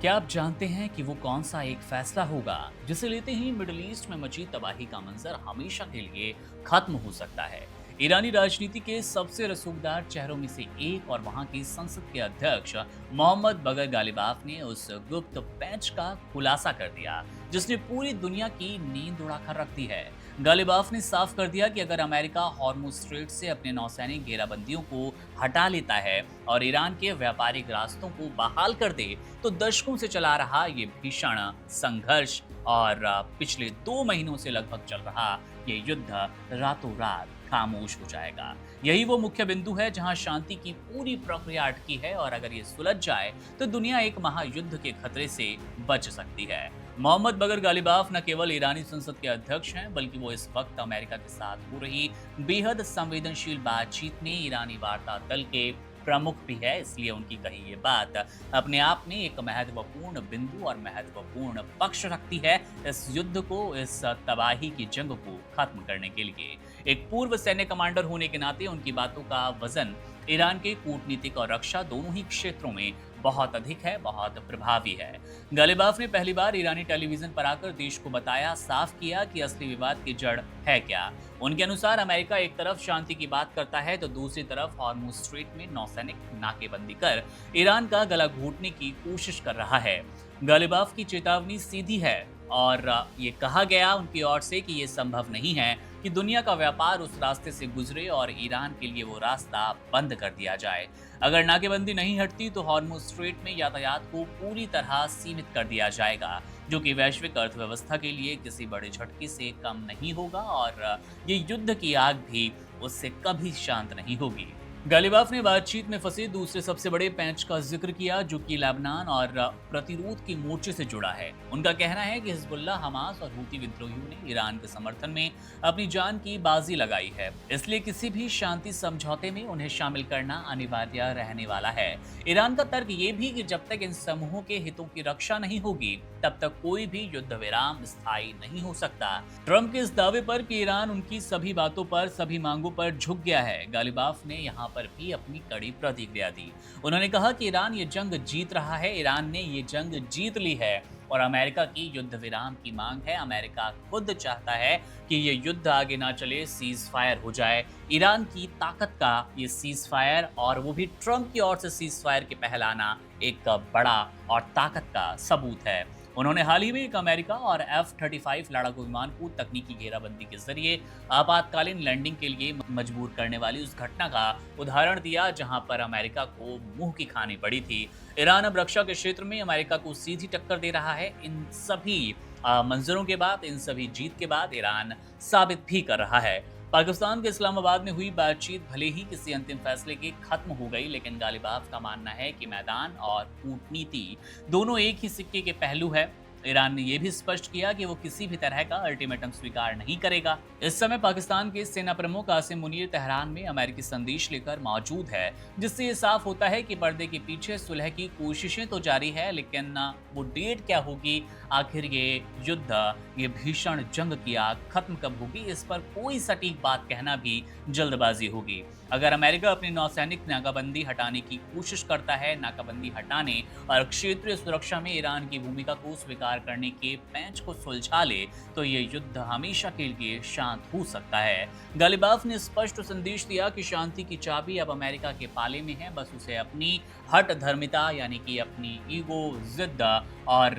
क्या आप जानते हैं कि वो कौन सा एक फैसला होगा जिसे लेते ही मिडिल ईस्ट में मची तबाही का मंजर हमेशा के लिए खत्म हो सकता है। ईरानी राजनीति के सबसे रसूखदार चेहरों में से एक और वहां की संसद के अध्यक्ष मोहम्मद बगर गालिबाफ ने उस गुप्त पैच का खुलासा कर दिया जिसने पूरी दुनिया की नींद उड़ाकर रख दी है। गालिबाफ ने साफ कर दिया कि अगर अमेरिका हॉर्मुज स्ट्रेट से अपने नौसैनिक घेराबंदियों को हटा लेता है और ईरान के व्यापारिक रास्तों को बहाल कर दे तो दशकों से चला रहा ये भीषण संघर्ष और पिछले 2 महीनों से लगभग चल रहा ये युद्ध रातों रात खामोश हो जाएगा। यही वो मुख्य बिंदु है जहां शांति की पूरी प्रक्रिया अटकी है और अगर ये सुलझ जाए तो दुनिया एक महायुद्ध के खतरे से बच सकती है। मोहम्मद बगर गालिबाफ न केवल ईरानी संसद के अध्यक्ष हैं बल्कि वो इस वक्त अमेरिका के साथ हो रही बेहद संवेदनशील बातचीत में ईरानी वार्ता दल के प्रमुख भी है, इसलिए उनकी कही ये बात अपने आप में एक महत्वपूर्ण बिंदु और महत्वपूर्ण पक्ष रखती है इस युद्ध को, इस तबाही की जंग को खत्म करने के लिए। एक पूर्व सैन्य कमांडर होने के नाते उनकी बातों का वजन ईरान के कूटनीतिक और रक्षा दोनों ही क्षेत्रों में बहुत अधिक है, बहुत प्रभावी है। गालिबाफ ने पहली बार ईरानी टेलीविजन पर आकर देश को बताया, साफ किया कि असली विवाद की जड़ है क्या। उनके अनुसार अमेरिका एक तरफ शांति की बात करता है तो दूसरी तरफ हॉर्मुज स्ट्रेट में नौसैनिक नाकेबंदी कर ईरान का गला घोटने की कोशिश कर रहा है। गालिबाफ की चेतावनी सीधी है और ये कहा गया उनकी ओर से कि ये संभव नहीं है कि दुनिया का व्यापार उस रास्ते से गुजरे और ईरान के लिए वो रास्ता बंद कर दिया जाए। अगर नाकेबंदी नहीं हटती तो हॉर्मुज स्ट्रेट में यातायात को पूरी तरह सीमित कर दिया जाएगा, जो कि वैश्विक अर्थव्यवस्था के लिए किसी बड़े झटके से कम नहीं होगा और ये युद्ध की आग भी उससे कभी शांत नहीं होगी। गालिबाफ ने बातचीत में फंसे दूसरे सबसे बड़े पैंच का जिक्र किया जो कि लेबनान और प्रतिरोध के मोर्चे से जुड़ा है। उनका कहना है कि हिजबुल्लाह, हमास और हूती विद्रोहियों ने ईरान के समर्थन में अपनी जान की बाजी लगाई है, इसलिए किसी भी शांति समझौते में उन्हें शामिल करना अनिवार्य रहने वाला है। ईरान का तर्क ये भी कि जब तक इन समूहों के हितों की रक्षा नहीं होगी तब तक कोई भी युद्ध विराम स्थायी नहीं हो सकता। ट्रंप के इस दावे पर कि ईरान उनकी सभी बातों पर, सभी मांगों पर झुक गया है, गालिबाफ ने यहाँ पर भी अपनी कड़ी प्रतिक्रिया दी। उन्होंने कहा कि ईरान ये जंग जीत रहा है, ईरान ने ये जंग जीत ली है और अमेरिका की युद्ध विराम की मांग है। अमेरिका खुद चाहता है कि ये युद्ध आगे ना चले, सीज फायर हो जाए। ईरान की ताकत का ये सीज फायर और वो भी ट्रंप की ओर से सीज फायर के पहलाना एक बड़ा और ताकत का सबूत है। उन्होंने हाल ही में एक अमेरिका और F-35 लड़ाकू विमान को तकनीकी घेराबंदी के जरिए आपातकालीन लैंडिंग के लिए मजबूर करने वाली उस घटना का उदाहरण दिया जहां पर अमेरिका को मुंह की खानी पड़ी थी। ईरान अब रक्षा के क्षेत्र में अमेरिका को सीधी टक्कर दे रहा है। इन सभी मंजरों के बाद, इन सभी जीत के बाद ईरान साबित भी कर रहा है। पाकिस्तान के इस्लामाबाद में हुई बातचीत भले ही किसी अंतिम फैसले की खत्म हो गई, लेकिन गालिबाफ का मानना है कि मैदान और कूटनीति दोनों एक ही सिक्के के पहलू है। ईरान ने यह भी स्पष्ट किया कि वो किसी भी तरह का अल्टीमेटम स्वीकार नहीं करेगा। इस समय पाकिस्तान के सेना प्रमुख कासिम मुनीर तेहरान में अमेरिकी संदेश लेकर मौजूद है, जिससे ये साफ होता है कि पर्दे के पीछे सुलह की कोशिशें तो जारी है, लेकिन वो डेट क्या होगी, आखिर ये युद्ध, ये भीषण जंग की आग खत्म कब होगी, इस पर कोई सटीक बात कहना भी जल्दबाजी होगी। अगर अमेरिका अपनी नौसैनिक नाकाबंदी हटाने की कोशिश करता है, नाकाबंदी हटाने और क्षेत्रीय सुरक्षा में ईरान की भूमिका को स्वीकार करने के पैंच को सुलझा ले तो ये युद्ध हमेशा के लिए शांत हो सकता है। गालिबाफ ने स्पष्ट संदेश दिया कि शांति की चाबी अब अमेरिका के पाले में है, बस उसे अपनी हट धर्मिता यानी कि अपनी ईगो, जिद और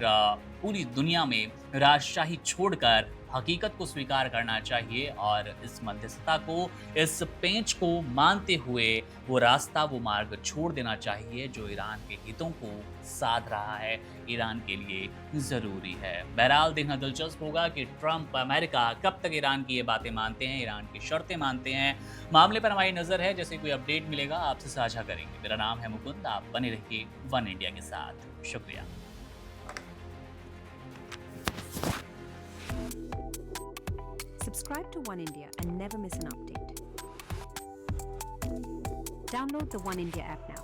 पूरी दुनिया में राजशाही छोड़कर हकीकत को स्वीकार करना चाहिए और इस मध्यस्थता को, इस पेंच को मानते हुए वो रास्ता, वो मार्ग छोड़ देना चाहिए जो ईरान के हितों को साध रहा है, ईरान के लिए जरूरी है। बहरहाल देखना दिलचस्प होगा कि ट्रंप, अमेरिका कब तक ईरान की ये बातें मानते हैं, ईरान की शर्तें मानते हैं। मामले पर हमारी नजर है, जैसे कोई अपडेट मिलेगा आपसे साझा करेंगे। मेरा नाम है मुकुंद, आप बने रहिए वन इंडिया के साथ। शुक्रिया। Subscribe to One India and never miss an update. Download the One India app now.